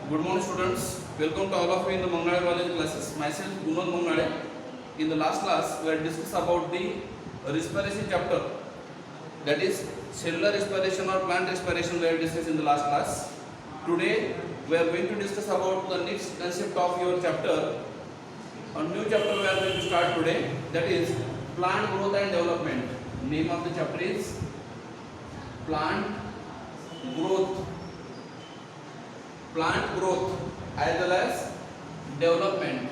Good morning, students. Welcome to all of you in the Mangale College classes. Myself, Gunal Mangale. In the last class, we had discussed about the respiration chapter. That is cellular respiration or plant respiration. We had discussed in the last class. Today, we are going to discuss about the next concept of your chapter. A new chapter we are going to start today. That is plant growth and development. Name of the chapter is plant growth. Plant growth as well as development.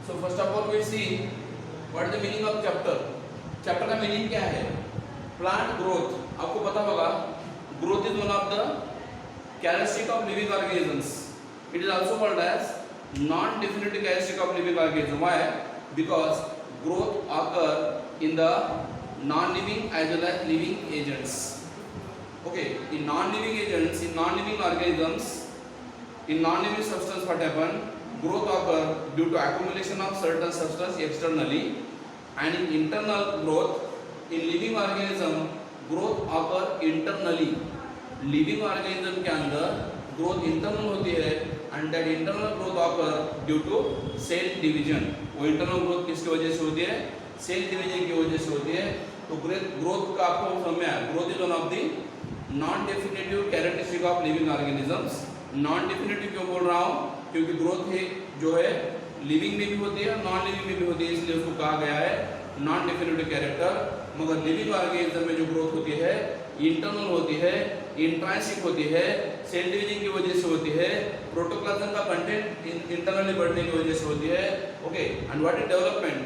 So first of all we see what is the meaning of chapter. Chapter का meaning क्या है? Plant growth. आपको पता होगा growth is one of the characteristic of living organisms. It is also called as non-definitive characteristic of living organism. Why? Because growth occur in the non-living as well as living agents. Okay, in non-living agents, in non-living organisms, in non-living substance, what happen? Growth occur due to accumulation of certain substance externally, and in internal growth, in living organism, growth occur internally. Living organism के अंदर growth internal होती है, and that internal growth occur due to cell division. वो internal growth किसकी वजह से होती है? Cell division की वजह से होती है. तो growth का आपको समझ में आया. Growth is one of the non-definitive characteristic of living organisms. Non-definitive क्यों बोल रहा हूँ? क्योंकि growth है जो है living में भी होती है, non-living में भी होती है, इसलिए उसको कहा गया है non-definitive character. मगर living organism में जो growth होती है internal होती है, इंट्रांसिक होती है, सेल डिवीजन की वजह से होती है, प्रोटोप्लाज्म का कंटेंट इंटरनली बढ़ने की वजह से होती है. Okay, and what is development?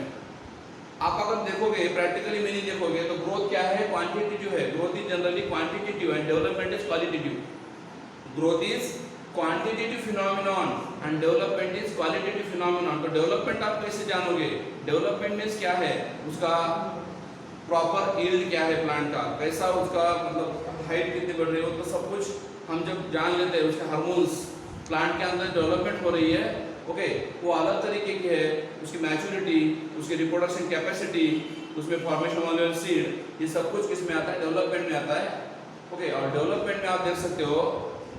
आप अगर देखोगे प्रैक्टिकली मीनिंग देखोगे तो ग्रोथ क्या है? क्वांटिटेटिव है. Growth is generally quantitative and development is qualitative. Growth is quantitative phenomenon and development is qualitative phenomenon. तो डेवलपमेंट आप कैसे जानोगे? डेवलपमेंट मीन्स क्या है? उसका प्रॉपर यील्ड क्या है प्लांट का, कैसा उसका मतलब हाइट कितनी बढ़ रही है, तो सब कुछ हम जब जान लेते हैं. उसके हार्मोन्स प्लांट के अंदर डेवलपमेंट हो रही है. ओके, वो अलग तरीके की है. उसकी मैच्योरिटी, उसकी रिप्रोडक्शन कैपेसिटी, उसमें फॉर्मेशन वाले सीड, ये सब कुछ किस में आता है? डेवलपमेंट में आता है. ओके, और डेवलपमेंट में आप देख सकते हो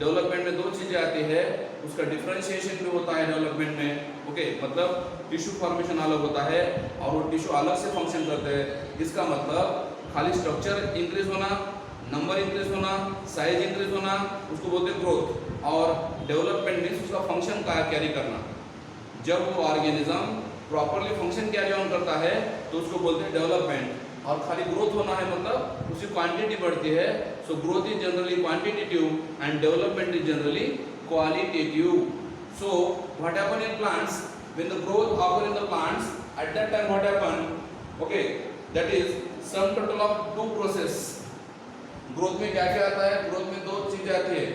डेवलपमेंट में दो चीजें आती है. उसका डिफरेंशिएशन भी होता है डेवलपमेंट में. ओके, मतलब टिश्यू फॉर्मेशन अलग होता है और वो टिश्यू अलग से फंक्शन करते हैं. इसका मतलब खाली स्ट्रक्चर इंक्रीज होना, नंबर इंक्रीज होना, साइज इंक्रीज होना, उसको बोलते हैं ग्रोथ. और डेवलपमेंट मीन्स उसका फंक्शन का कैरी करना. जब वो organism properly function carry on करता है तो उसको बोलते हैं डेवलपमेंट. और खाली ग्रोथ होना है मतलब उसकी क्वांटिटी बढ़ती है. So growth is generally quantitative and development is generally qualitative. So what happen in plants when the growth occur in the plants at that time what happen? Okay, that is sum total of two process. Growth में क्या क्या आता है? Growth में दो चीजें आती है.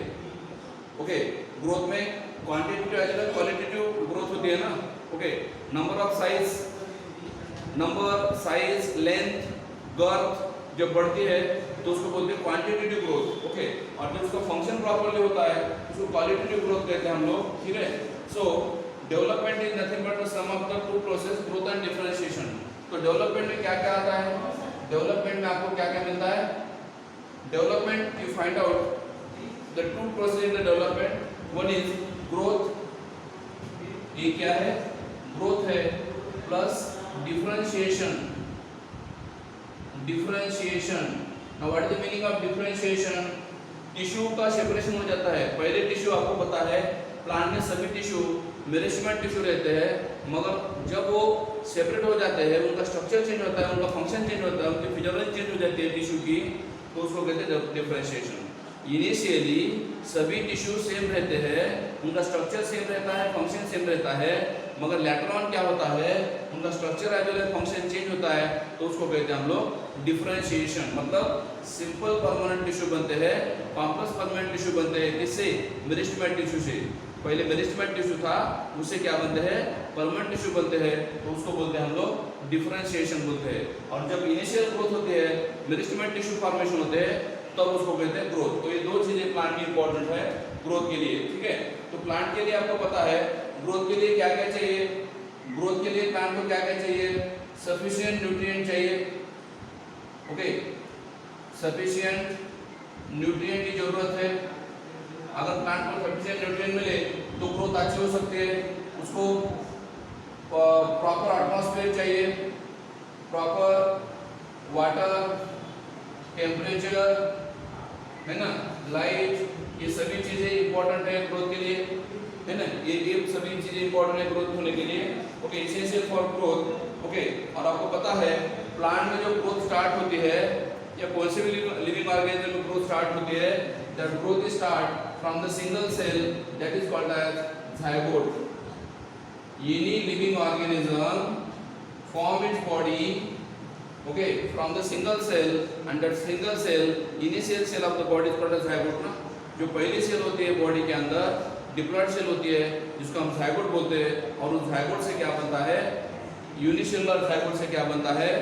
ओके, ग्रोथ में quantitative as well qualitative growth होती है ना. Okay, number of size, number size length girth जब बढ़ती है तो उसको बोलते हैं क्वांटिटेटिव ग्रोथ. ओके, और जब उसका फंक्शन प्रॉपर्ली होता है उसको क्वालिटेटिव ग्रोथ कहते हैं हम लोग. ठीक है. So development is nothing but the sum of the two process growth and differentiation. तो डेवलपमेंट में क्या क्या आता है? डेवलपमेंट में आपको क्या क्या मिलता है? Development you find out the two process in the development. One is growth. ये क्या है? ग्रोथ है. Plus differentiation. Differentiation. Now what is the meaning of differentiation? Tissue का सेपरेशन हो जाता है. पहले टिश्यू आपको पता है प्लांट में सभी टिश्यू मेरिस्टेमेंट टिश्यू रहते हैं, मगर जब वो सेपरेट हो जाते हैं उनका स्ट्रक्चर चेंज होता है, उनका फंक्शन चेंज होता है, उनकी फिजियोलॉजी चेंज हो जाती है टिश्यू की, तो उसको कहते हैं डिफरेंशिएशन. इनिशियली सभी टिश्यू सेम रहते हैं, उनका स्ट्रक्चर सेम रहता है, फंक्शन सेम रहता है, मगर लेटर ऑन क्या होता है? उनका structure as well as function change होता है, तो उसको कहते हैं हम लोग डिफरेंशिएशन. मतलब सिंपल परमानेंट टिश्यू बनते हैं, कॉम्प्लेक्स परमानेंट टिश्यू बनते हैं. किससे? मेरिस्टेमेंट टिश्यू से. पहले मेरिस्टेमेंट टिश्यू था, उससे क्या बनते हैं? परमानेंट टिश्यू बनते हैं, तो उसको बोलते हैं हम लोग डिफरेंशिएशन बोलते हैं. और जब इनिशियल ग्रोथ होती है, मेरिस्टेमेंट टिश्यू फॉर्मेशन होते हैं, तब उसको कहते हैं ग्रोथ. तो ये दो चीजें प्लांट की इंपॉर्टेंट है ग्रोथ के लिए. ठीक है. तो प्लांट के लिए आपको पता है ग्रोथ के लिए क्या क्या चाहिए? ग्रोथ के लिए प्लांट को क्या क्या चाहिए? सफिशिएंट न्यूट्रिएंट चाहिए. ओके, sufficient न्यूट्रिएंट की जरूरत है। अगर प्लांट को सफिशिएंट न्यूट्रिएंट मिले तो ग्रोथ अच्छी हो सकती है। उसको प्रॉपर एटमॉस्फेयर चाहिए, प्रॉपर वाटर, टेम्परेचर, है ना, लाइट, ये सभी चीजें इंपॉर्टेंट है ग्रोथ के लिए, है ना। ये सभी चीजें इंपॉर्टेंट है ग्रोथ होने के लिए। Okay, essential for growth. Okay, और आपको पता है प्लांट में जो ग्रोथ स्टार्ट होती है या कौन से भी लिविंग ऑर्गेनिज्म में ग्रोथ स्टार्ट होती है, that growth start from the single cell that is called as zygote. Any living organism form its body, okay, from the single cell, and that single cell, initial cell of the body is called as zygote ना। जो पहली cell होती है body के अंदर, diploid cell होती है जिसको हम zygote बोलते हैं। और उस zygote से क्या बनता है, यूनिसेलुलर zygote से क्या बनता है,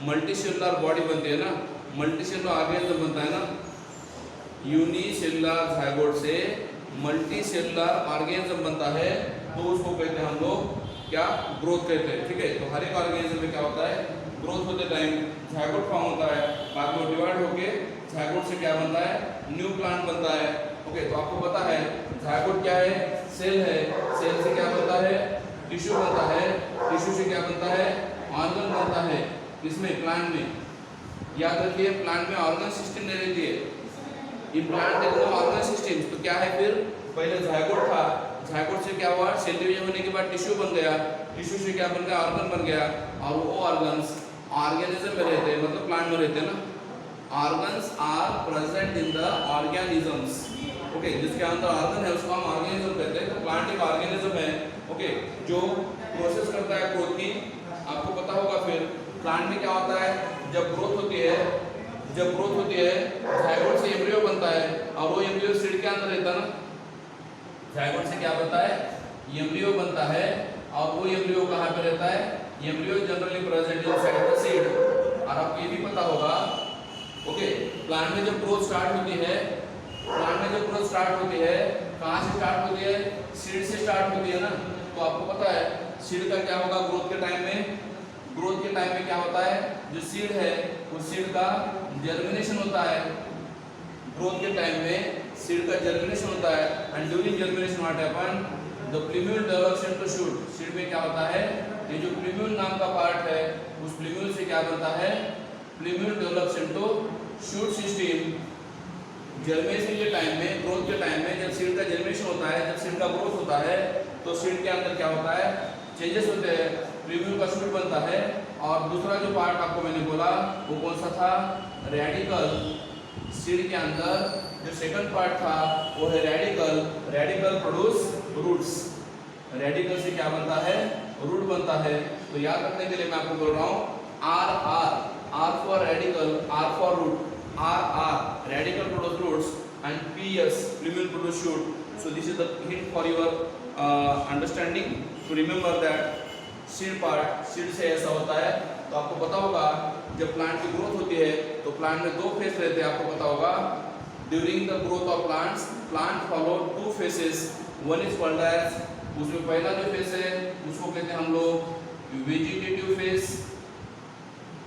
मल्टीसेलुलर बॉडी बनती है ना, मल्टीसेलुलर ऑर्गेनिज्म बनता है ना। यूनिसेलुलर zygote से मल्टीसेलुलर ऑर्गेनिज्म बनता है, तो उसको कहते हैं हम लोग क्या, ग्रोथ कहते हैं। ठीक है, तो हर एक ऑर्गेनिज्म में क्या होता है, ग्रोथ होते टाइम zygote फॉर्म होता है, बाद में डिवाइड होके zygote से क्या बनता है, न्यू प्लांट बनता है। ओके, तो आपको पता है zygote क्या है, सेल है, सेल से क्या बनता है, टिश्यू बनता है, टिश्यू से क्या बनता है, ऑर्गन बनता है। इसमें प्लांट में याद रखिए, प्लांट में ऑर्गन सिस्टम नहीं रहती है। ये प्लांट एकदम ऑर्गन सिस्टम, तो क्या है फिर, पहले zygote था, zygote से क्या हुआ, सेल डिवीजन होने के बाद टिश्यू बन गया, टिश्यू से क्या बन गया, ऑर्गन बन गया, और वो ऑर्गन्स ऑर्गेनिज्म में रहते हैं, मतलब प्लांट में रहते हैं ना। Organs are present in the organisms. Okay, जिसके अंदर ऑर्गन है उसको हम ऑर्गेनिज्म कहते हैं। तो प्लांट एक ऑर्गेनिज्म है, ओके, जो प्रोसेस करता है ग्रोथ की। आपको पता होगा फिर प्लांट में क्या होता है, जब ग्रोथ होती है, zygote से एम्ब्रियो बनता है, और वो एम्ब्रियो सीड के अंदर रहता है ना। zygote से क्या बनता है, एम्ब्रियो बनता है, और वो एम्ब्रियो कहाँ पे रहता है, embryo generally present inside the seed. और आपको ये भी पता होगा, ओके, प्लांट में जब ग्रोथ स्टार्ट होती है, कहाँ से स्टार्ट होती है, सीड से स्टार्ट होती है ना। तो आपको पता है सीड का क्या होगा, ग्रोथ के टाइम में क्या होता है, जो सीड है उस सीड का जर्मिनेशन होता है। ग्रोथ के टाइम में सीड का जर्मिनेशन होता है, and during germination what happen, the plumule develops into shoot. Seed में क्या होता है, ये जो प्लूम्यूल नाम का पार्ट है, उस प्लूम्यूल से क्या बनता है, plumule develops into shoot system. Germination के टाइम में, ग्रोथ के टाइम में, जब सीड का जर्मिनेशन होता है, जब सीड का ग्रोथ होता है, तो सीड के अंदर क्या होता है, चेंजेस होते हैं, प्लूम्यूल का शूट बनता है। और दूसरा जो पार्ट आपको मैंने बोला वो कौन सा था, रेडिकल। सीड के अंदर जो सेकंड पार्ट था वो है रेडिकल प्रोड्यूस रूट्स। रेडिकल से क्या बनता है, रूट बनता है। तो याद रखने के लिए मैं आपको बोल रहा हूँ, R for radical, R for root, R radical produce roots, and PS plumule produce shoot. So this is the hint for your understanding, to remember that seed part, seed से ऐसा होता है। तो आपको पता होगा जब प्लांट की ग्रोथ होती है तो प्लांट में दो फेज रहते हैं, आपको पता होगा। During the growth of plants, plant follow two phases, one is called as, उसमें पहला जो फेज है उसको कहते हैं हम लोग वेजिटेटिव फेज।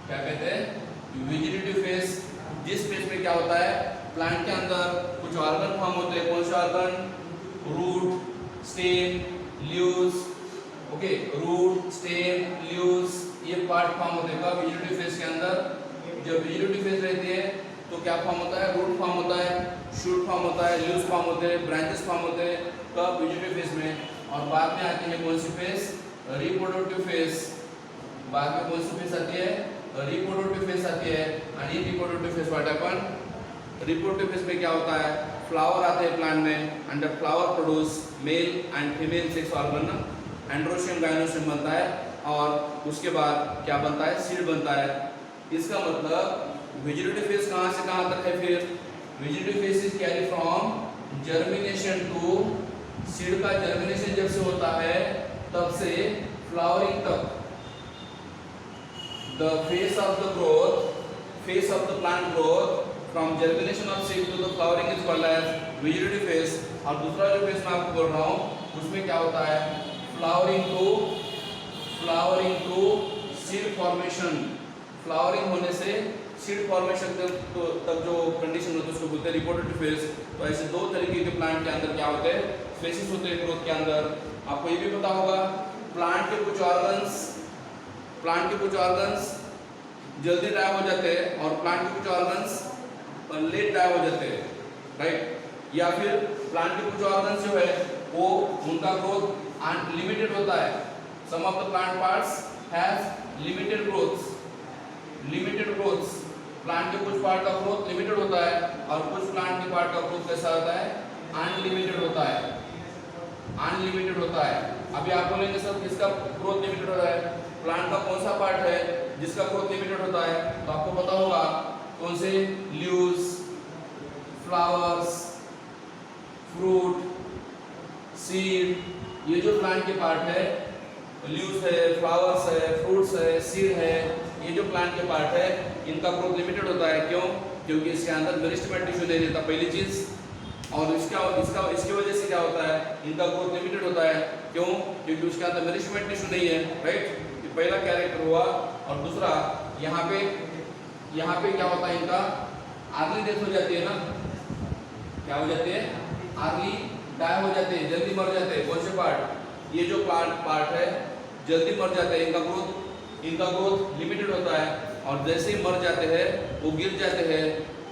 क्या कहते हैं, वेजिटेटिव फेज। जिस फेज में क्या होता है, प्लांट के अंदर कुछ ऑर्गन फॉर्म होते हैं। कौन से organ, root, stem, leaves. Okay, root, stem, leaves, ये पार्ट फॉर्म होते हैं कब, वेजिटेटिव फेज के अंदर। जब वेजिटेटिव फेज रहती है तो क्या फॉर्म होता है, रूट फॉर्म होता है, शूट फॉर्म होता है, लीव्स फॉर्म होते हैं, ब्रांचेस फॉर्म होते हैं कब, वेजिटेटिव फेज में। और बाद में आती है कौन सी फेज, रिप्रोडक्टिव फेज। बाद में कौन सी फेज आती है, रिप्रोडक्टिव फेज आती है। और ये reproductive phase what happen, reproductive phase में क्या होता है, फ्लावर आते हैं प्लांट में, and the flower produce male and female sex organ ना, एंड्रोशियम गायनोशियम बनता है। और उसके बाद क्या बनता है, सीड बनता है। इसका मतलब वेजिटेटिव फेज कहाँ से कहाँ तक है, फिर vegetative phase is carry from germination to, seed का जर्मिनेशन जब से होता है तब से फ्लावरिंग तक। The phase of the growth, phase of the plant growth from germination of seed to the flowering is called as vegetative phase. और दूसरा जो फेज मैं आपको बोल रहा हूँ उसमें क्या होता है, flowering to seed formation. Flowering होने से सीड फॉर्मेशन तक जो कंडीशन होती है उसको बोलते हैं रिपोर्टेड फेज। तो ऐसे दो तरीके के प्लांट के अंदर क्या होते हैं, फेसेस होते हैं ग्रोथ के अंदर। आपको ये भी पता होगा प्लांट के कुछ ऑर्गन्स जल्दी डाई हो जाते हैं और प्लांट के कुछ ऑर्गन्स लेट डाई हो जाते हैं, राइट। या फिर प्लांट के कुछ ऑर्गन्स जो है वो उनका ग्रोथ लिमिटेड होता है। Some of the plant parts have limited growths. Plant के कुछ पार्ट का ग्रोथ लिमिटेड होता है और कुछ प्लांट के पार्ट का ग्रोथ कैसा होता है, अनलिमिटेड होता है। अभी आप बोलेंगे सर किसका ग्रोथ लिमिटेड होता है, प्लांट का कौन सा पार्ट है जिसका ग्रोथ लिमिटेड होता है, तो आपको पता होगा कौन से, लीव्स, फ्लावर्स, फ्रूट, सीड। ये जो प्लांट के पार्ट है, लीव्स है, फ्लावर्स है, फ्रूट्स है, सीड है, ये जो प्लांट के पार्ट है इनका ग्रोथ लिमिटेड होता है। क्यों? क्योंकि इसके अंदर मेरिस्टेमेटिक टिश्यू नहीं रहता, पहली चीज। और इसकी वजह से क्या होता है, इनका ग्रोथ लिमिटेड होता है। क्यों? क्योंकि उसके अंदर मेरिस्टेमेटिक टिश्यू नहीं है, राइट। ये पहला कैरेक्टर हुआ। और दूसरा यहाँ पे क्या होता है, इनका अर्ली डेथ हो जाती है ना। क्या हो जाती है, अर्ली डाई हो जाते हैं, जल्दी मर जाते हैं। कौन से पार्ट, ये जो पार्ट है जल्दी मर जाते हैं, इनका ग्रोथ लिमिटेड होता है। और जैसे ही मर जाते हैं वो गिर जाते हैं,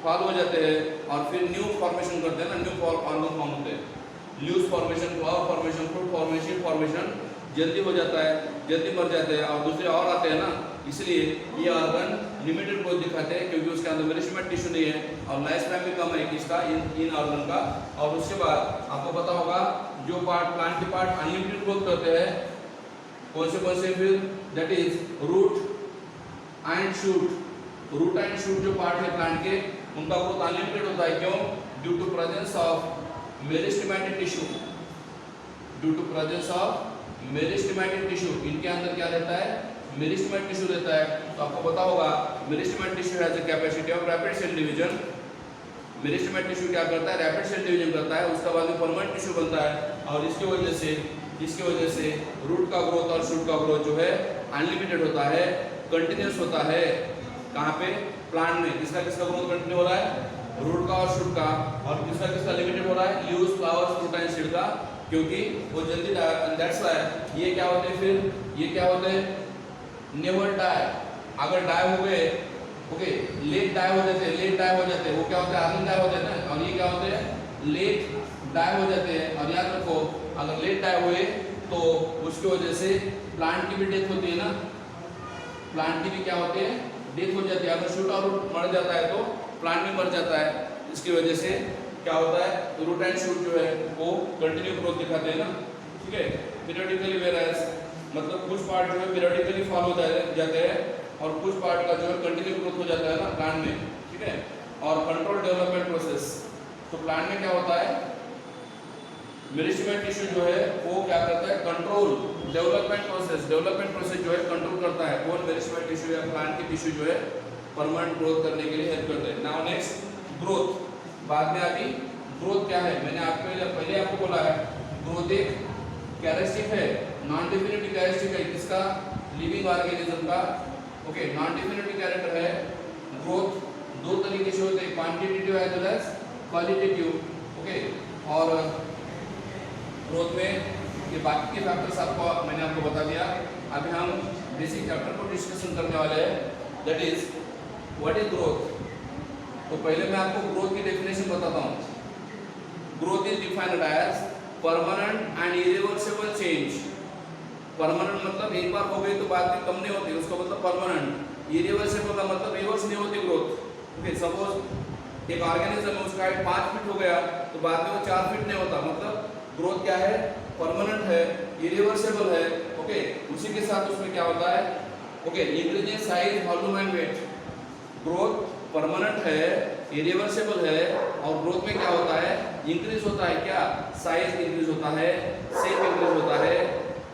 फॉल हो जाते हैं और फिर न्यू फॉर्मेशन करते हैं ना, न्यू ऑर्गन फॉर्म होते हैं। Leaves formation, flower formation, fruit formation जल्दी हो जाता है, जल्दी मर जाते हैं और दूसरे और आते हैं ना। इसलिए ये ऑर्गन लिमिटेड ग्रोथ दिखाते हैं क्योंकि उसके अंदर मेरिस्टेमेटिक टिश्यू नहीं है और लाइफ स्पैन भी कम है किसका, इन ऑर्गन का। और उसके बाद आपको पता होगा जो प्लांट के पार्ट अनलिमिटेड ग्रोथ करते हैं, कौन से फिर, that is root and shoot जो पार्ट है प्लांट के, उनका ग्रोथ अनलिमिटेड होता है। क्यों? Due to presence of meristematic tissue. इनके अंदर क्या रहता है, मेरिस्टेमेटिक टिश्यू रहता है। तो आपको पता होगा meristematic tissue has a capacity of rapid cell division. Meristematic tissue क्या करता है, रैपिड सेल डिवीजन करता है, उसके बाद में परमानेंट टिश्यू बनता है। और इसकी वजह से रूट का ग्रोथ और शूट का ग्रोथ जो है अनलिमिटेड होता है, कंटिन्यूअस होता है। कहाँ पे, प्लांट में। किसका ग्रोथ कंटिन्यू हो रहा है, रूट का और शूट का। और किसका लिमिटेड हो रहा है, leaves, flowers, fruit and seed का, क्योंकि वो जल्दी दैट्स व्हाई ये क्या होते हैं, फिर ये क्या होते हैं, नेवर डाई। अगर डाई हो गए, ओके, लेट डाई हो जाते हैं, वो क्या होता है, अर्ली डाई हो जाते हैं। और ये क्या होते हैं, लेट डाई हो जाते हैं। और याद रखो अगर लेट डाई हुए तो उसकी वजह से प्लांट की भी डेथ होती है ना, प्लांट की भी क्या होती है, डेथ हो जाती है। अगर शूट और रूट मर जाता है तो प्लांट भी मर जाता है। इसकी वजह से क्या होता है, रूट एंड शूट जो है वो कंटिन्यू ग्रोथ दिखाते हैं ना, ठीक है। पीरियडिकली वेराइज मतलब कुछ पार्ट जो है पीरियडिकली फॉलो जाते हैं और कुछ पार्ट का जो है कंटिन्यू ग्रोथ हो जाता है ना प्लांट में, ठीक है। और कंट्रोल डेवलपमेंट प्रोसेस, तो प्लांट में क्या होता है, मेरिस्टेमेटिक टिश्यू जो है वो क्या करता है, कंट्रोल डेवलपमेंट प्रोसेस जो है कंट्रोल करता है। कौन, मेरिस्टेमेटिक टिश्यू या प्लांट की टिश्यू जो है परमानेंट ग्रोथ करने के लिए हेल्प करते हैं। नाउ नेक्स्ट ग्रोथ, बाद में अभी ग्रोथ क्या है, मैंने पहले आपको बोला है ग्रोथ एक कैरेक्टरिस्टिक है, नॉन डेफिनेटिव कैरेक्टरिस्टिक है किसका, लिविंग ऑर्गेनिज्म का, ओके। नॉन डेफिनेटिव कैरेक्टर है ग्रोथ, दो तरीके से होते हैं, quantitative as well as qualitative, okay. और ग्रोथ में ये बाकी के फैक्टर्स मैंने आपको बता दिया। अभी हम बेसिक चैप्टर को डिस्कशन करने वाले हैं, that is what is growth. तो पहले मैं आपको ग्रोथ की डेफिनेशन बताता हूँ। Growth is defined as permanent and irreversible change. Permanent मतलब एक बार हो गई तो बाद में कम नहीं होती, उसका मतलब परमानेंट। इरिवर्सिबल का मतलब रिवर्स नहीं होती ग्रोथ, ओके। सपोज एक ऑर्गेनिज्म है, उसका हाइट 5 फीट हो गया तो बाद में वो 4 फीट नहीं होता, मतलब ग्रोथ क्या है, परमानेंट है, इरिवर्सिबल है, ओके। उसी के साथ उसमें क्या होता है, okay, increase in size, volume and weight. Growth permanent है, इरिवर्सिबल है और ग्रोथ में क्या होता है, इंक्रीज होता है, क्या, साइज इंक्रीज होता है, शेप इंक्रीज होता है,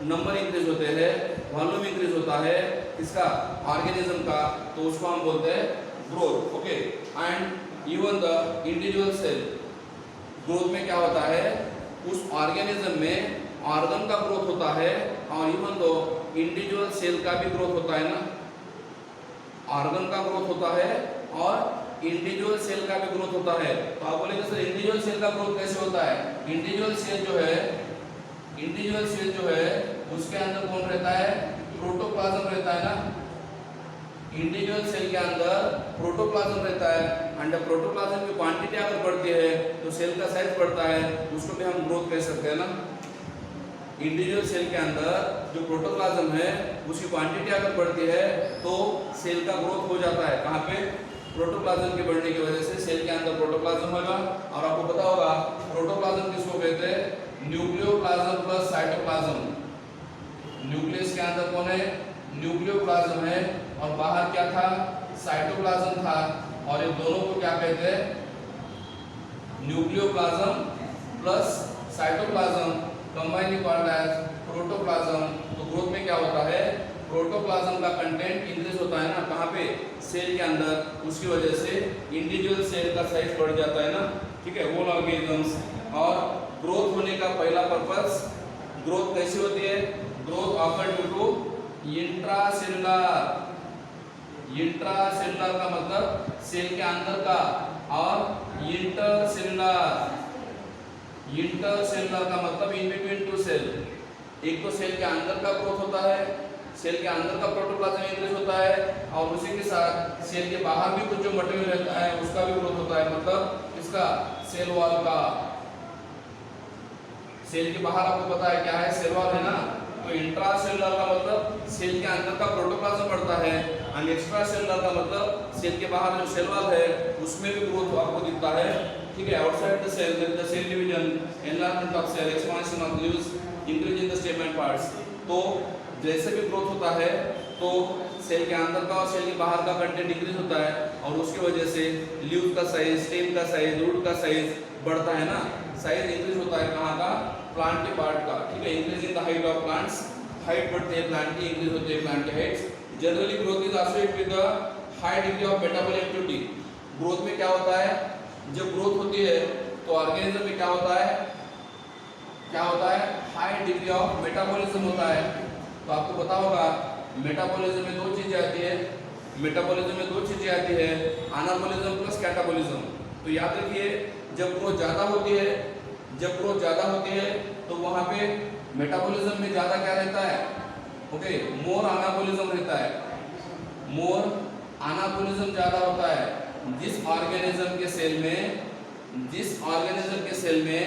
नंबर इंक्रीज होते हैं, वॉल्यूम इंक्रीज होता है, किसका, ऑर्गेनिज्म का, तो उसको हम बोलते हैं growth, okay. And even the individual cell, growth में क्या होता है, उस ऑर्गेनिज्म में ऑर्गन का ग्रोथ होता है और इवन दो इंडिविजुअल सेल का भी ग्रोथ होता है ना, ऑर्गन का ग्रोथ होता है और इंडिविजुअल सेल का भी ग्रोथ होता है। तो आप बोलेंगे सर इंडिविजुअल सेल का ग्रोथ कैसे होता है? इंडिविजुअल सेल जो है उसके अंदर कौन रहता है? प्रोटोप्लाज्म रहता है ना। इंडिविजुअल सेल के अंदर प्रोटोप्लाज्म रहता है, एंड प्रोटोप्लाज्म की क्वांटिटी अगर बढ़ती है तो सेल का साइज बढ़ता है, उसको भी हम ग्रोथ कह सकते हैं ना। इंडिविजुअल सेल के अंदर जो प्रोटोप्लाज्म है उसकी क्वांटिटी अगर बढ़ती है तो सेल का ग्रोथ हो जाता है। कहाँ पे? प्रोटोप्लाज्म के बढ़ने की वजह से सेल के अंदर प्रोटोप्लाज्म होगा। और आपको पता होगा प्रोटोप्लाज्म किसको कहते हैं? Nucleoplasm plus cytoplasm. न्यूक्लियस के अंदर कौन है? न्यूक्लियोप्लाज्म है, और बाहर क्या था? साइटोप्लाज्म था। और ये दोनों को क्या कहते हैं? Nucleoplasm plus cytoplasm combined called as protoplasm. तो ग्रोथ में क्या होता है? प्रोटोप्लाज्म का कंटेंट इंक्रीज होता है ना, कहाँ पे? सेल के अंदर। उसकी वजह से इंडिविजुअल सेल का साइज बढ़ जाता है ना, ठीक है, होल ऑर्गेनिजम्स। और ग्रोथ होने का पहला पर्पस, ग्रोथ कैसे होती है? Growth occur due to intracellular. Intracellular का मतलब सेल के अंदर का, और इंटरसेलुलर का मतलब इन बिटवीन टू सेल। एक तो सेल के अंदर का ग्रोथ होता है, सेल के अंदर का प्रोटोप्लाज्म इंक्रीज होता है, और उसी के साथ सेल के बाहर भी कुछ जो मटेरियल रहता है उसका भी ग्रोथ होता है। मतलब इसका सेल वॉल का, सेल के बाहर आपको पता है क्या है? सेल वॉल है ना। तो इंट्रासेलुलर का मतलब सेल के अंदर का प्रोटोप्लाज्म बढ़ता है, और एक्स्ट्रा सेलुलर का मतलब सेल के बाहर जो सेल वॉल है उसमें भी ग्रोथ आपको दिखता है, ठीक है। Outside the cell there is the cell division, enlargement of cell, expansion of leaves, increase in the stem and parts. तो जैसे भी ग्रोथ होता है तो सेल के अंदर का और सेल के बाहर का कंटेंट इंक्रीज होता है, और उसकी वजह से लीव्स का साइज, स्टेम का साइज, रूट का साइज बढ़ता है ना। साइज इंक्रीज होता है कहाँ का? प्लांट के पार्ट का, ठीक है। Increase in the height of plants, height बढ़ती है प्लांट की, इंक्रीज होती है प्लांट की Heights. Generally growth is associated with the high degree of metabolic activity. Growth में क्या होता है? जब ग्रोथ होती है तो ऑर्गेनिज्म में क्या होता है? हाई डिग्री ऑफ मेटाबॉलिज्म होता है। तो आपको पता होगा मेटाबॉलिज्म में दो चीजें आती है, एनाबॉलिज्म प्लस कैटाबॉलिज्म। तो याद रखिए जब ग्रोथ ज्यादा होती है तो वहां पे मेटाबॉलिज्म में ज्यादा क्या रहता है? ओके, मोर एनाबॉलिज्म रहता है। मोर एनाबॉलिज्म ज्यादा होता है। जिस ऑर्गेनिज्म के सेल में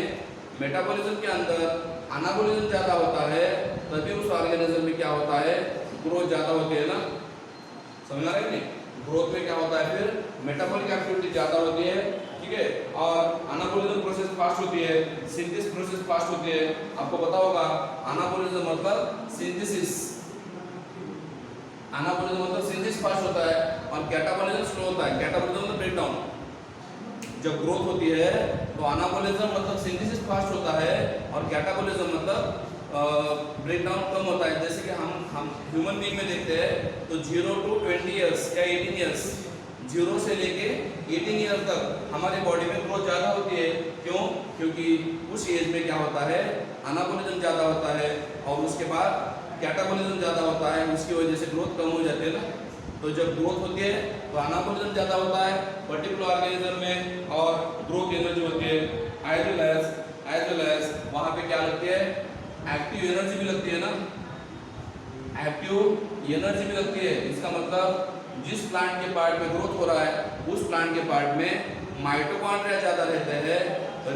मेटाबॉलिज्म के अंदर एनाबॉलिज्म ज्यादा होता है तभी उस ऑर्गेनिज्म में क्या होता है? ग्रोथ ज्यादा होती है ना। समझ आ रहा है कि ग्रोथ में क्या होता है? फिर मेटाबॉलिक एक्टिविटी ज्यादा होती है, ठीक है, और एनाबॉलिज्म प्रोसेस फास्ट होती है, सिंथेसिस प्रोसेस फास्ट होती है। आपको पता होगा एनाबॉलिज्म मतलब सिंथेसिस, फास्ट होता है, और कैटाबॉलिज्म स्लो होता है। कैटाबॉलिज्म मतलब ब्रेकडाउन। जब ग्रोथ होती है तो एनाबॉलिज्म मतलब सिंथेसिस फास्ट होता है, और कैटाबॉलिज्म मतलब ब्रेकडाउन कम होता है। जैसे कि हम ह्यूमन बीइंग में देखते हैं तो 0 to 20 इयर्स या 18 इयर्स, 0 से लेके 18 ईयर तक हमारे बॉडी में ग्रोथ ज़्यादा होती है। क्यों? क्योंकि उस एज में क्या होता है? एनाबॉलिज्म ज़्यादा होता है, और उसके बाद कैटाबॉलिज्म ज़्यादा होता है, उसकी वजह से ग्रोथ कम हो जाती है ना। तो जब ग्रोथ होती है तो एनाबॉलिज्म ज़्यादा होता है पर्टिकुलर ऑर्गेनिज्म में, और ग्रोथ एनर्जी होती है। एज वेल एज वहाँ पे क्या लगती है? एक्टिव एनर्जी भी लगती है ना। एक्टिव एनर्जी भी लगती है। इसका मतलब जिस प्लांट के पार्ट में ग्रोथ हो रहा है उस प्लांट के पार्ट में माइटोकॉन्ड्रिया ज़्यादा रहते हैं,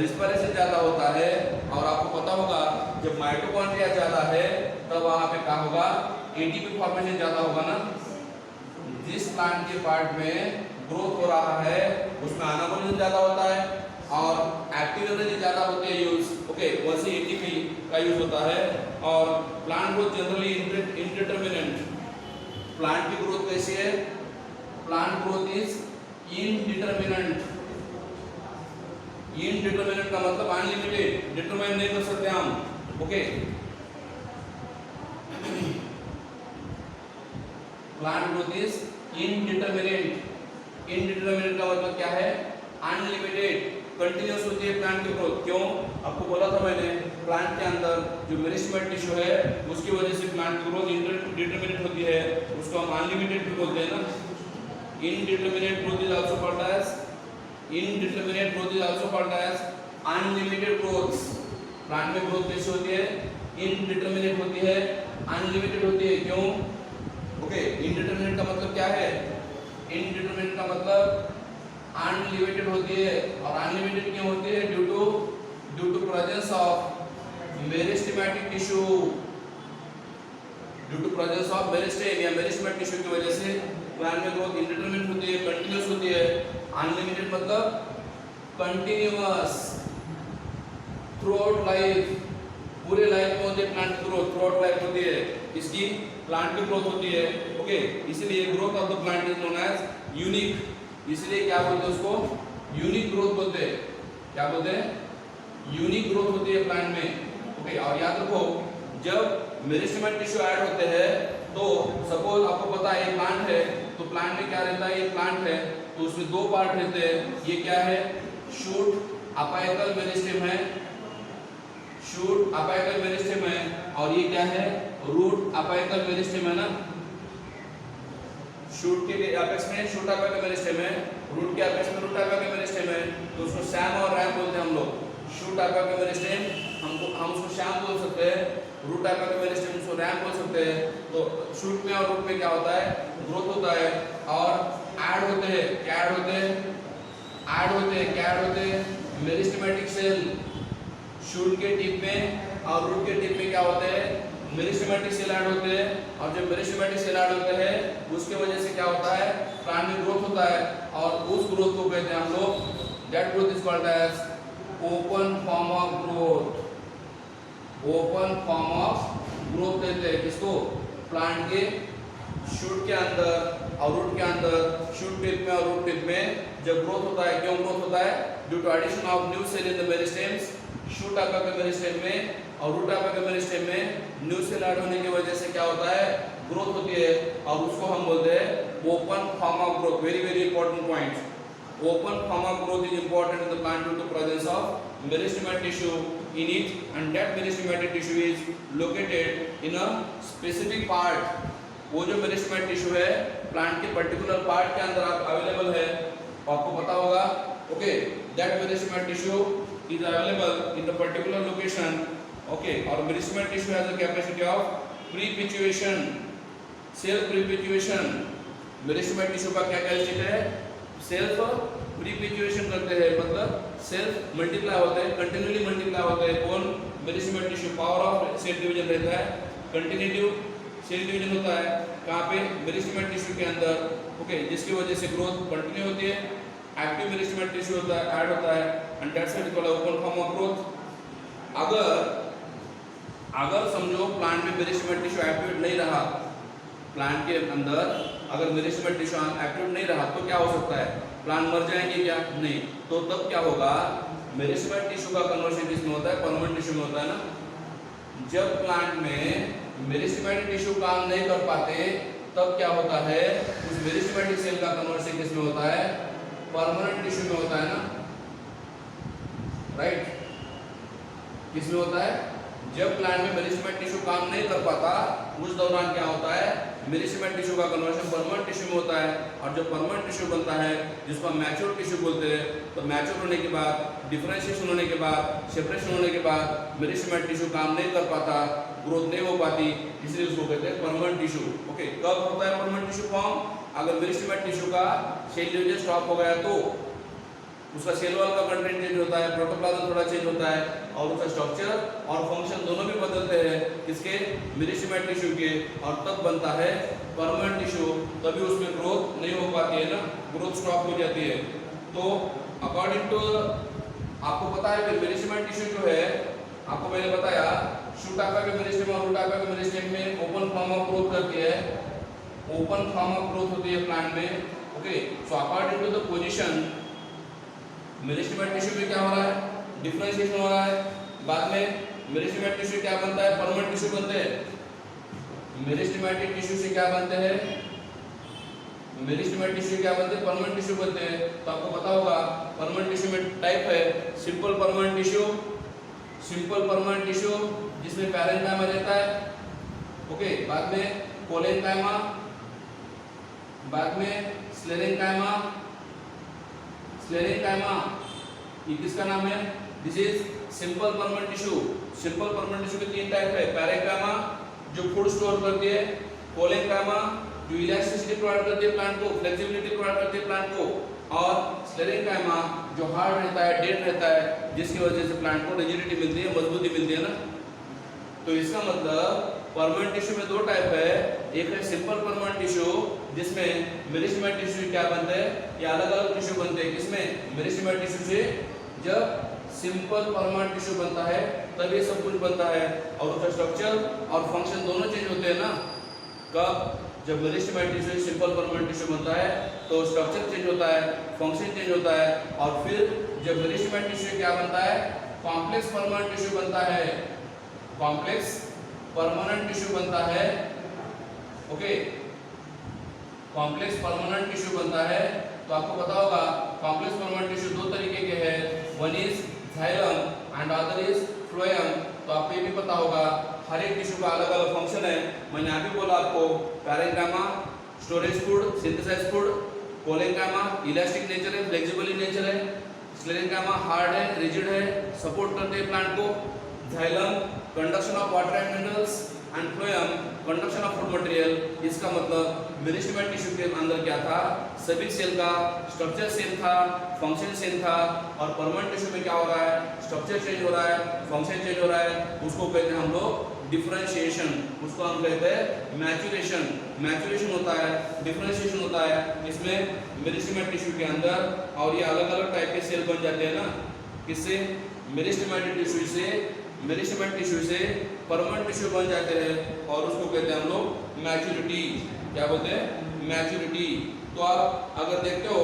रिस्पिरेशन ज़्यादा होता है। और आपको पता होगा जब माइटोकॉन्ड्रिया ज़्यादा है तब वहाँ पे क्या होगा? एटीपी फॉर्मेशन ज़्यादा होगा ना। जिस प्लांट के पार्ट में ग्रोथ हो रहा है उसमें एनाबॉलिज्म ज़्यादा होता है और एक्टिव एनर्जी ज़्यादा होती है यूज, ओके, वैसे एटीपी का यूज होता है। और plant growth generally indeterminate. Plant की ग्रोथ कैसी है? Plant growth is indeterminate. Indeterminate का मतलब अनलिमिटेड, डिटरमाइन नहीं कर सकते हम, okay. Plant growth is indeterminate. Indeterminate का मतलब क्या है? अनलिमिटेड, कंटिन्यूअस होती है प्लांट की ग्रोथ। क्यों? आपको बोला था मैंने प्लांट के अंदर जो मेरिस्टेमेटिक टिश्यू है उसकी वजह से प्लांट की ग्रोथ इंडिटरमिनेट होती है, उसको हम अनलिमिटेड भी बोलते हैं ना। Indeterminate growth is also called as indeterminate growth is also called as unlimited growth. Plant में ग्रोथ कैसे होती है? इनडिटरमिनेट होती है, अनलिमिटेड होती है। क्यों? ओके, इनडिटरमिनेट का मतलब क्या है? इनडिटरमिनेट का मतलब अनलिमिटेड होती है। और अनलिमिटेड क्यों होती है? Due to presence of meristematic tissue, due to presence of meristem या मेरिस्टेमेटिक टिश्यू की वजह से प्लांट में ग्रोथ इंडिटरमिनेट होती है, कंटीन्यूअस होती है। अनलिमिटेड मतलब कंटीन्यूअस थ्रू आउट लाइफ, पूरे लाइफ में होती है प्लांट की ग्रोथ, थ्रू आउट लाइफ होती है, इसकी प्लांट की ग्रोथ होती है। ओके, इसलिए growth of the plant is known as unique. इसलिए क्या बोलते हैं उसको? यूनिक ग्रोथ बोलते हैं। क्या बोलते हैं? यूनिक ग्रोथ होती है प्लांट में। ओके, और याद रखो जब मेरिस्टेमेटिक टिश्यू ऐड होते हैं तो सपोज आपको पता है ये प्लांट है, तो प्लांट में क्या रहता है? ये प्लांट है तो उसमें दो पार्ट रहते हैं। ये क्या है? शूट अपाइकल मेरिस्टेम है, शूट अपाइकल मेरिस्टेम है, और ये क्या है? रूट अपाइकल मेरिस्टेम है ना। शूट के एपेक्स में शूट अपाइकल मेरिस्टेम है, रूट के एपेक्स में रूट अपाइकल मेरिस्टेम है, तो उसको सैम और रैम बोलते हैं हम लोग। शूट अपाइकल मेरिस्टेम हम उसको सैम बोल सकते हैं, रूट अपाइकल मेरिस्टेम उसको रैम बोल सकते हैं। तो शूट में और रूट में क्या होता है? ग्रोथ होता है और ऐड होते हैं। क्या ऐड होते हैं? ऐड होते हैं। क्या ऐड होते हैं? मेरिस्टेमेटिक सेल शूट के टिप में और रूट के टिप में क्या होते हैं? मेरिस्टेमेटिक सेल ऐड होते हैं। और जब मेरिस्टेमेटिक सेल ऐड होते हैं उसके वजह से क्या होता है? प्लांट में ग्रोथ होता है, और उस ग्रोथ को कहते हैं हम लोग, that growth is called as open form of growth. Open form of growth कहते हैं किसको? प्लांट के शूट के अंदर और रूट के अंदर, शूट टिप में और रूट टिप में जब ग्रोथ होता है। क्यों ग्रोथ होता है? Due to addition of new cell in the meristems. Shoot apical meristem में और रूट अपाइकल मेरिस्टेम में न्यू सेल ऐड होने की वजह से क्या होता है? ग्रोथ होती है, और उसको हम बोलते हैं open form of growth. Very very important point. Open form of growth is important in the plant due to presence of meristematic tissue in it, and that meristematic tissue is located in a specific part। वो जो meristematic tissue है plant के particular part के अंदर available है, आपको पता होगा। Okay, that meristematic tissue is available in the particular location। Okay, और meristematic tissue has a capacity of prepuctuation, self prepuctuation। Meristematic tissue का क्या कैपेसिटी है? सेल्फ प्रीपिक्यूएशन करते हैं, मतलब सेल्फ मल्टीप्लाई होते हैं, कंटिन्यूअली मल्टीप्लाई होते हैं। कौन? Meristematic tissue. Power of cell division रहता है, कंटिन्यूटिव सेल डिवीजन होता है। कहाँ पे? मेरिस्टेमेटिक टिश्यू के अंदर। ओके, जिसकी वजह से ग्रोथ कंटिन्यू होती है। एक्टिव मेरिस्टेमेटिक टिश्यू होता है, ऐड होता है, and that's what we call open form of growth. अगर समझो प्लांट में मेरिस्टेमेटिक टिश्यू एक्टिवेट नहीं रहा, प्लांट के अंदर अगर मेरिस्टेमेटिक टिश्यू एक्टिव नहीं रहा तो क्या हो सकता है? प्लांट मर जाएंगे क्या? नहीं। तो तब क्या होगा? मेरिस्टेमेटिक टिश्यू का कन्वर्शन किसमें होता है? परमानेंट टिश्यू में होता है ना। जब प्लांट में मेरिस्टेमेटिक टिश्यू काम नहीं कर पाते तब क्या होता है? उस मेरिस्टेमेटिक सेल का कन्वर्शन किसमें होता है? परमानेंट टिश्यू में होता है ना, राइट? किसमें होता है? जब प्लांट में मेरिस्टेमेटिक टिश्यू काम नहीं कर पाता उस दौरान क्या होता है? मेरिस्टेमेटिक टिश्यू का कन्वर्शन परमानेंट टिश्यू में होता है। और जब परमानेंट टिश्यू बनता है जिसको हम मैच्योर टिश्यू बोलते हैं, तो मैच्योर होने के बाद, डिफरेंशिएशन होने के बाद, सेपरेशन होने के बाद मेरिस्टेमेटिक टिश्यू काम नहीं कर पाता, ग्रोथ नहीं हो पाती, इसलिए उसको कहते हैं परमानेंट टिश्यू। ओके, कब होता है परमानेंट टिश्यू फॉर्म? अगर मेरिस्टेमेटिक टिश्यू का सेल डिवीजन स्टॉप हो गया तो उसका सेल वॉल का कंटेंट चेंज होता है, प्रोटोप्लाज्म थोड़ा चेंज होता है, और उसका स्ट्रक्चर और फंक्शन दोनों भी बदलते हैं। किसके? मेरिस्टेमेटिक टिश्यू के। और तब बनता है परमानेंट टिश्यू। तभी उसमें ग्रोथ नहीं हो पाती है ना, ग्रोथ स्टॉप हो जाती है। तो अकॉर्डिंग टू, आपको पता है कि मेरिस्टेमेटिक टिश्यू जो है, आपको मैंने बताया शूट अपाइकल मेरिस्टेम और रूट अपाइकल मेरिस्टेम में ओपन फॉर्म ऑफ ग्रोथ करती है, ओपन फॉर्म ऑफ ग्रोथ होती है प्लांट में। Okay, so according to the position meristematic tissue में क्या हो रहा है? डिफरेंशिएशन हो रहा है। बाद में मेरिस्टेमेटिक टिश्यू क्या बनता है? परमानेंट टिश्यू बनते हैं। मेरिस्टेमेटिक टिश्यू से क्या बनते हैं? मेरिस्टेमेटिक टिश्यू क्या बनते हैं? परमानेंट टिश्यू बनते हैं। तो आपको पता होगा परमानेंट टिश्यू में टाइप है simple permanent tissue, simple permanent tissue जिसमें पैरेन्काइमा रहता है। ओके, बाद में कोलेनकाइमा, बाद में स्क्लेरेंकाइमा, स्क्लेरेंकाइमा ये किसका नाम है? This is simple permanent tissue. Simple permanent tissue के 3 टाइप है, पैरेंकाइमा जो फूड स्टोर करती है, कोलेंकाइमा जो इलास्टिसिटी प्रोवाइड करती है प्लांट को, फ्लेक्सिबिलिटी प्रोवाइड करती है प्लांट को, और स्क्लेरेंकाइमा जो हार्ड रहता है, डेड रहता है, जिसकी वजह से प्लांट को रिजिडिटी मिलती है, मजबूती मिलती है ना। तो इसका मतलब परमानेंट टिश्यू में 2 टाइप है, एक है सिंपल परमानेंट टिश्यू जिसमें मेरिस्टेमेटिक टिश्यू क्या बनते हैं, ये अलग अलग टिश्यू बनते हैं। किसमें? मेरिस्टेमेटिक टिश्यू से जब सिंपल परमानेंट टिश्यू बनता है तब ये सब कुछ बनता है, और उसका स्ट्रक्चर और फंक्शन दोनों चेंज होते हैं ना। कब? जब meristematic tissue simple permanent tissue बनता है तो स्ट्रक्चर चेंज होता है, फंक्शन चेंज होता है, और फिर जब मेरिस्टेमेटिक टिश्यू क्या बनता है, कॉम्प्लेक्स परमानेंट टिश्यू बनता है, कॉम्प्लेक्स परमानेंट टिश्यू बनता है। ओके, कॉम्प्लेक्स परमानेंट टिश्यू बनता है। तो आपको पता होगा कॉम्प्लेक्स परमानेंट टिश्यू 2 तरीके के हैं, one is xylem and other is phloem. तो आपको ये भी पता होगा हर एक टिश्यू का अलग अलग फंक्शन है। मैंने यहाँ भी बोला आपको, parenchyma storage food, synthesise food, collenchyma elastic nature है, फ्लेक्सिबल नेचर है, स्क्लेरेंकाइमा हार्ड है, रिजिड है, सपोर्ट करते हैं प्लांट को, xylem conduction of water and minerals, and phloem conduction of food material. इसका मतलब मेरिस्टेमेटिक टिश्यू के अंदर क्या था, सभी सेल का स्ट्रक्चर सेम था, फंक्शन सेम था, और परमानेंट टिश्यू में क्या हो रहा है, स्ट्रक्चर चेंज हो रहा है, फंक्शन चेंज हो रहा है। उसको कहते हैं हम लोग डिफरेंशिएशन, उसको हम कहते हैं मैच्यूरेशन। मैच्यूरेशन होता है, डिफरेंशिएशन होता है इसमें मेरिस्टेमेटिक टिश्यू के अंदर, और ये अलग अलग टाइप के सेल बन जाते हैं ना। किससे? मेरिस्टेमेटिक टिश्यू से, मेरिस्टेमेटिक टिश्यू से परमानेंट टिश्यू बन जाते हैं, और उसको कहते हैं हम लोग मैच्योरिटी। क्या बोलते हैं? मैच्योरिटी। तो आप अगर देखते हो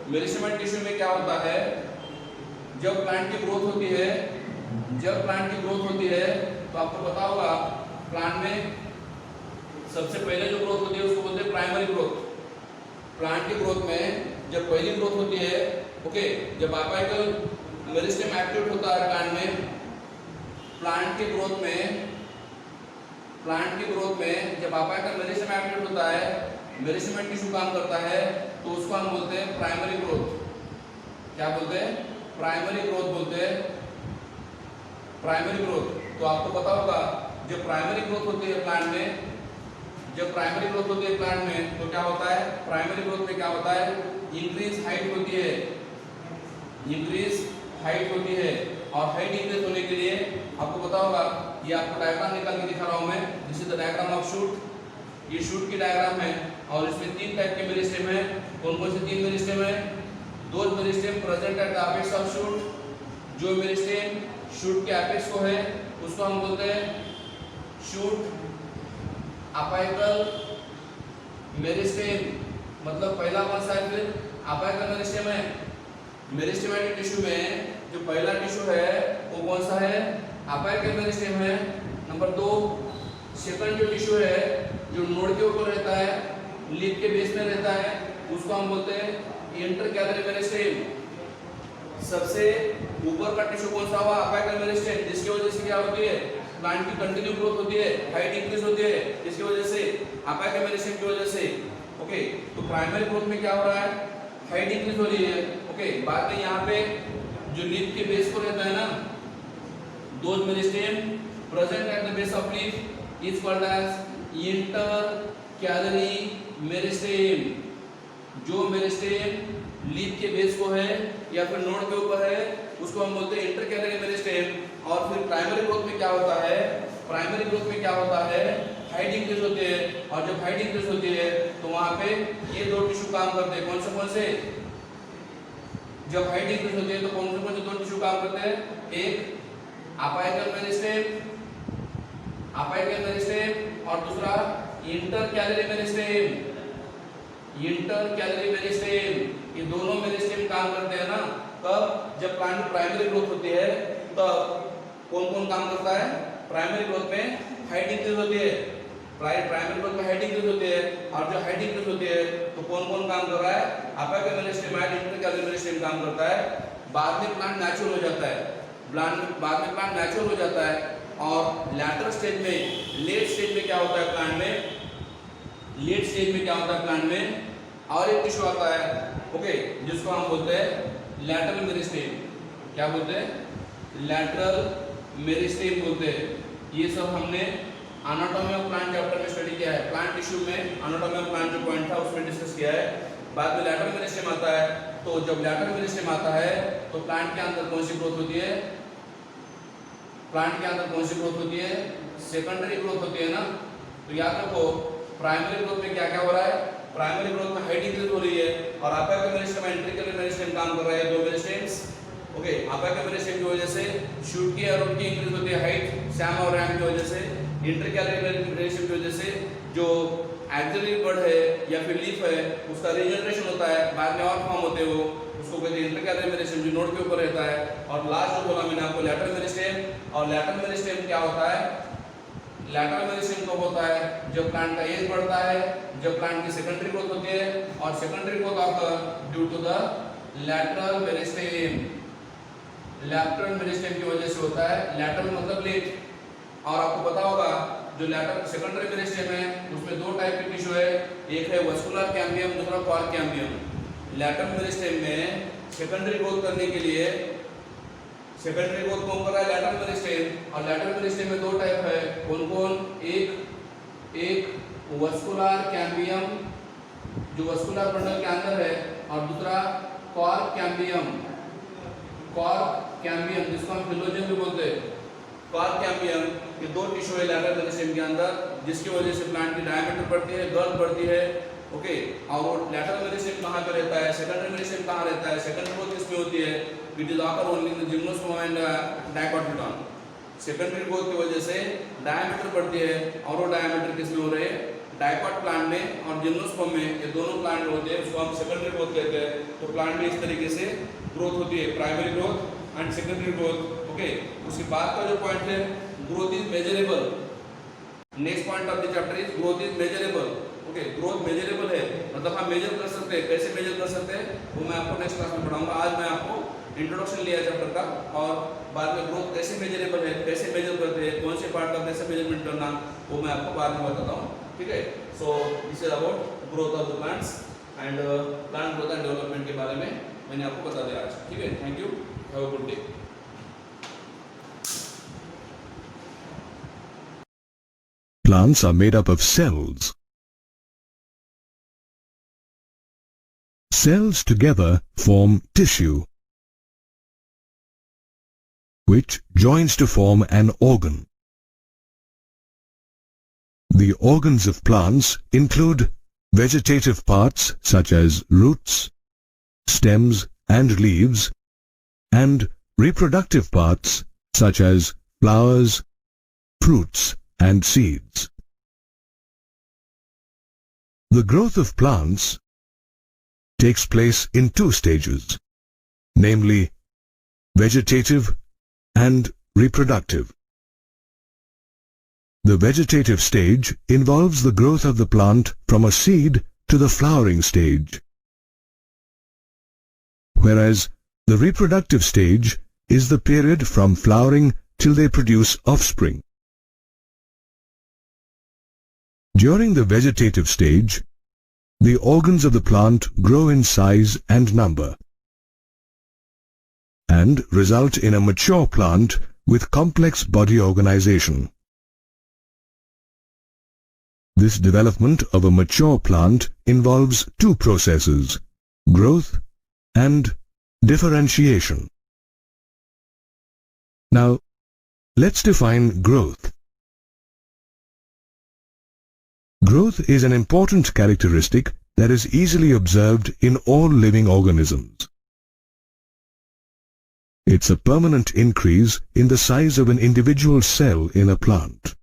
मेरिस्टेमेटिक टिश्यू में क्या होता है, जब प्लांट की ग्रोथ होती है, जब प्लांट की ग्रोथ होती है तो आपको पता होगा प्लांट में सबसे पहले जो ग्रोथ होती है उसको बोलते हैं प्राइमरी ग्रोथ। प्लांट की ग्रोथ में जब पहली ग्रोथ होती है, ओके, जब अपिकल मेरिस्टेम एक्टिवेट होता है प्लांट में, प्लांट की ग्रोथ में, प्लांट की ग्रोथ में जब अपिकल मेरिस्टेम एक्टिवेट होता है, मेरिस्टेमेटिक टिश्यू काम करता है, तो उसको हम बोलते हैं प्राइमरी ग्रोथ। क्या बोलते हैं? प्राइमरी ग्रोथ बोलते हैं, प्राइमरी ग्रोथ। तो आपको पता होगा जब प्राइमरी ग्रोथ होती है प्लांट में, जब प्राइमरी ग्रोथ होती है प्लांट में तो क्या होता है, प्राइमरी ग्रोथ में क्या होता है, इंक्रीज हाइट होती है, इंक्रीज हाइट होती है। और हाइट इंक्रीज होने के लिए आपको पता होगा, ये आपको डायग्राम निकाल के दिखा रहा हूं मैं, this is the diagram of shoot. ये शूट की डायग्राम है, और इसमें 3 टाइप के मेरिस्टेम है। कौन कौन से 3 मेरिस्टेम है? Those meristem present at the apex of shoot. जो मेरिस्टेम शूट के एपेक्स को है उसको हम बोलते हैं शूट अपिकल मेरिस्टेम। मतलब पहला कौन सा है? फिर अपिकल मेरिस्टेम है। मेरिस्टेमेटिक टिश्यू में जो पहला टिश्यू है वो कौन सा है? अपिकल मेरिस्टेम है। नंबर 2 सेकंड जो टिश्यू है जो नोड के ऊपर रहता है, लीफ के बेस में रहता है, उसको हम बोलते हैं इंटरकैलरी मेरिस्टेम। सबसे ऊपर का टिश्यू कौन सा हुआ? अपिकल मेरिस्टेम, जिसकी वजह से क्या होती है, प्लांट की कंटिन्यू ग्रोथ होती है, हाइट इंक्रीज होती है, जिसकी वजह से अपिकल मेरिस्टेम की वजह से। ओके, तो प्राइमरी ग्रोथ में क्या हो रहा है, हाइट इंक्रीज हो रही है। ओके, बाद में यहाँ पे जो लीफ के बेस को रहता है ना, those meristem present at the base of leaf is called as intercalary meristem. जो मेरिस्टेम लीफ के बेस को है या फिर नोड के ऊपर है उसको हम बोलते हैं इंटरकैलरी मेरिस्टेम। और फिर प्राइमरी ग्रोथ में क्या होता है, प्राइमरी ग्रोथ में क्या होता है, हाइट इंक्रीज होती है, और जब हाइट इंक्रीज होती है तो वहां पे ये 2 टिश्यू काम करते हैं। कौन से? जब हाइट इंक्रीज होती है तो कौन से 2 टिश्यू काम करते हैं? एक अपिकल मेरिस्टेम, अपिकल मेरिस्टेम, और दूसरा इंटरकैलरी मेरिस्टेम, इंटरकैलरी मेरिस्टेम। ये दोनों मेरिस्टेम काम करते हैं ना। कब? जब प्लांट में प्राइमरी ग्रोथ होती है तब कौन कौन काम करता है? प्राइमरी ग्रोथ में हाइट इंक्रीज होती है, प्राइमरी ग्रोथ में हाइट इंक्रीज होती है, और जो हाइट इंक्रीज होती है तो कौन कौन काम कर रहा है? Apical meristem and intercalary meristem काम करता है। बाद में प्लांट मैच्योर हो जाता है, बाद में प्लांट मैच्योर हो जाता है, और लैटर स्टेज में, लेट स्टेज में क्या होता है प्लांट में, लेट स्टेज में क्या होता है प्लांट में, और एक टिश्यू आता है, ओके, जिसको हम बोलते हैं लैटरल मेरिस्टेम। क्या बोलते हैं? लैटरल मेरिस्टेम बोलते हैं। ये सब हमने एनाटॉमी ऑफ प्लांट चैप्टर में स्टडी किया है। प्लांट टिश्यू में एनाटॉमी ऑफ प्लांट जो पॉइंट था उसमें डिस्कस किया है। बाद में लैटरल मेरिस्टेम आता है। तो जब लैटरल मेरिस्टेम आता है तो प्लांट के अंदर कौन सी ग्रोथ होती है? प्लांट के अंदर कौन सी ग्रोथ होती है? सेकेंडरी ग्रोथ होती है ना। तो याद रखो, प्राइमरी ग्रोथ में क्या क्या हो रहा है? प्राइमरी ग्रोथ में हाइट इंक्रीज हो रही है और अपर मेरिस्टेम एंट्रिकल मेरिस्टेम काम कर रहा है, दो मेरिस्टेम्स। ओके, अपर मेरिस्टेम की वजह से शूट की और रूट की इंक्रीज होती है हाइट सैम और रैम की वजह से। इंटरकैलरी मेरिस्टेम की वजह से जो एक्सिलरी बड है या फिर लीफ है उसका रीजनरेशन होता है, बाद में और फॉर्म होते हैं, वो उसको कहते हैं इंटरकैलरी मेरिस्टेम जो नोड के ऊपर रहता है। और लास्ट जो बोला मैंने आपको लैटरल मेरिस्टेम। और लैटरल मेरिस्टेम क्या होता है? लैटरल मेरिस्टेम कब होता है? जब प्लांट का एज बढ़ता है, जब प्लांट की सेकेंडरी ग्रोथ होती है। और secondary growth occur due to the lateral meristem. Lateral meristem की वजह से होता है। लैटरल मतलब लेट। और आपको पता होगा जो लैटरल सेकेंडरी मेरिस्टेम है उसमें दो टाइप के टिश्यू है, एक है वस्कुलर कैम्बियम, दूसरा कॉर्क कैम्बियम। लैटरल मेरिस्टेम में सेकेंडरी ग्रोथ करने के लिए सेकेंडरी ग्रोथ कौन कर रहा है? Lateral meristem. और लैटरल मेरिस्टेम में दो टाइप है, कौन कौन? एक वस्कुलर कैम्बियम जो वस्कुलर बंडल के अंदर है, और दूसरा कॉर्क कैम्बियम। कॉर्क कैम्बियम जिसको हम फिलोजियम भी बोलते हैं। कॉर्क कैम्बियम ये दो टिश्यू है लैटरल मेरिस्टेम के अंदर, जिसकी वजह से प्लांट की डायमीटर बढ़ती है, गर्थ बढ़ती है। ओके, और वो लैटरल मेरिस्टेम कहाँ पे रहता है? सेकेंडरी मेरिस्टेम कहाँ रहता है? सेकेंडरी ग्रोथ किसमें होती है? It is occur only in the gymnosperm and dicotyledon. Secondary growth की वजह से डायमीटर बढ़ती है, और वो डायमीटर किसमें हो रहे हैं? डाइकोट प्लांट में और जिम्नोस्पर्म में। ये दोनों प्लांट होते हैं, उसको हम सेकेंडरी ग्रोथ कहते हैं। तो प्लांट में इस तरीके से ग्रोथ होती है, primary growth and secondary growth. Okay, उसके बाद का जो पॉइंट है, growth is measurable. Next point of the chapter is growth is measurable. Okay, growth measurable है, मतलब हम मेजर कर सकते हैं। कैसे मेजर कर सकते हैं वो मैं आपको नेक्स्ट क्लास में पढ़ाऊंगा। आज मैं आपको इंट्रोडक्शन लिया चैप्टर का, और बाद में ग्रोथ कैसे मेजरेबल है, कैसे मेजर करते हैं, कौन से पार्ट का कैसे मेजरमेंट करना, वो मैं आपको बाद में बताता हूँ। ठीक है, सो this is about growth of the plants and plant growth and development के बारे में मैंने आपको बता दिया आज। ठीक है, thank you, have a good day. Plants are made up of cells. Cells together form tissue, which joins to form an organ. The organs of plants include vegetative parts such as roots, stems and leaves, and reproductive parts such as flowers, fruits, and seeds. The growth of plants takes place in two stages, namely vegetative and reproductive. The vegetative stage involves the growth of the plant from a seed to the flowering stage, whereas the reproductive stage is the period from flowering till they produce offspring. During the vegetative stage, the organs of the plant grow in size and number and result in a mature plant with complex body organization. This development of a mature plant involves two processes, growth and differentiation. Now, let's define growth. Growth is an important characteristic that is easily observed in all living organisms. It's a permanent increase in the size of an individual cell in a plant.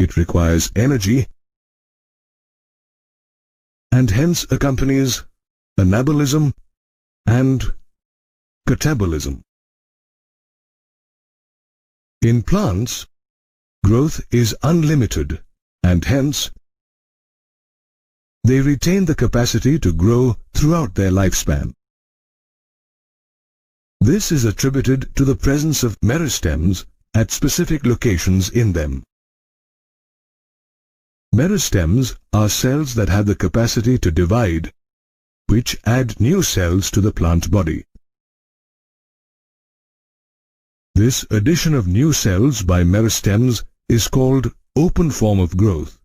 It requires energy and hence accompanies anabolism and catabolism. In plants, growth is unlimited and hence they retain the capacity to grow throughout their lifespan. This is attributed to the presence of meristems at specific locations in them. Meristems are cells that have the capacity to divide, which add new cells to the plant body. This addition of new cells by meristems is called open form of growth.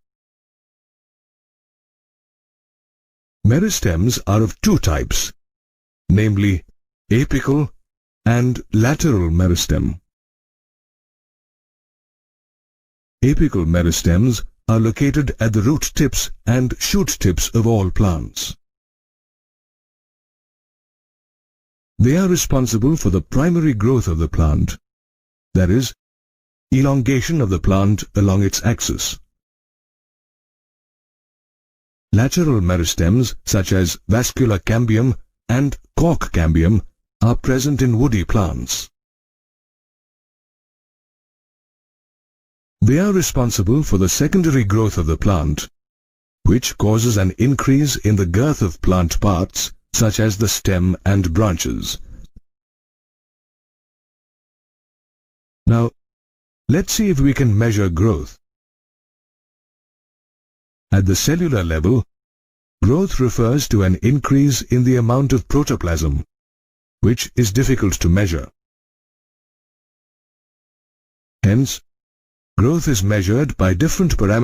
Meristems are of two types, namely apical and lateral meristem. Apical meristems are located at the root tips and shoot tips of all plants. They are responsible for the primary growth of the plant, that is, elongation of the plant along its axis. Lateral meristems such as vascular cambium and cork cambium are present in woody plants. They are responsible for the secondary growth of the plant, which causes an increase in the girth of plant parts such as the stem and branches. Now, let's see if we can measure growth. At the cellular level, growth refers to an increase in the amount of protoplasm, which is difficult to measure. Hence, growth is measured by different parameters.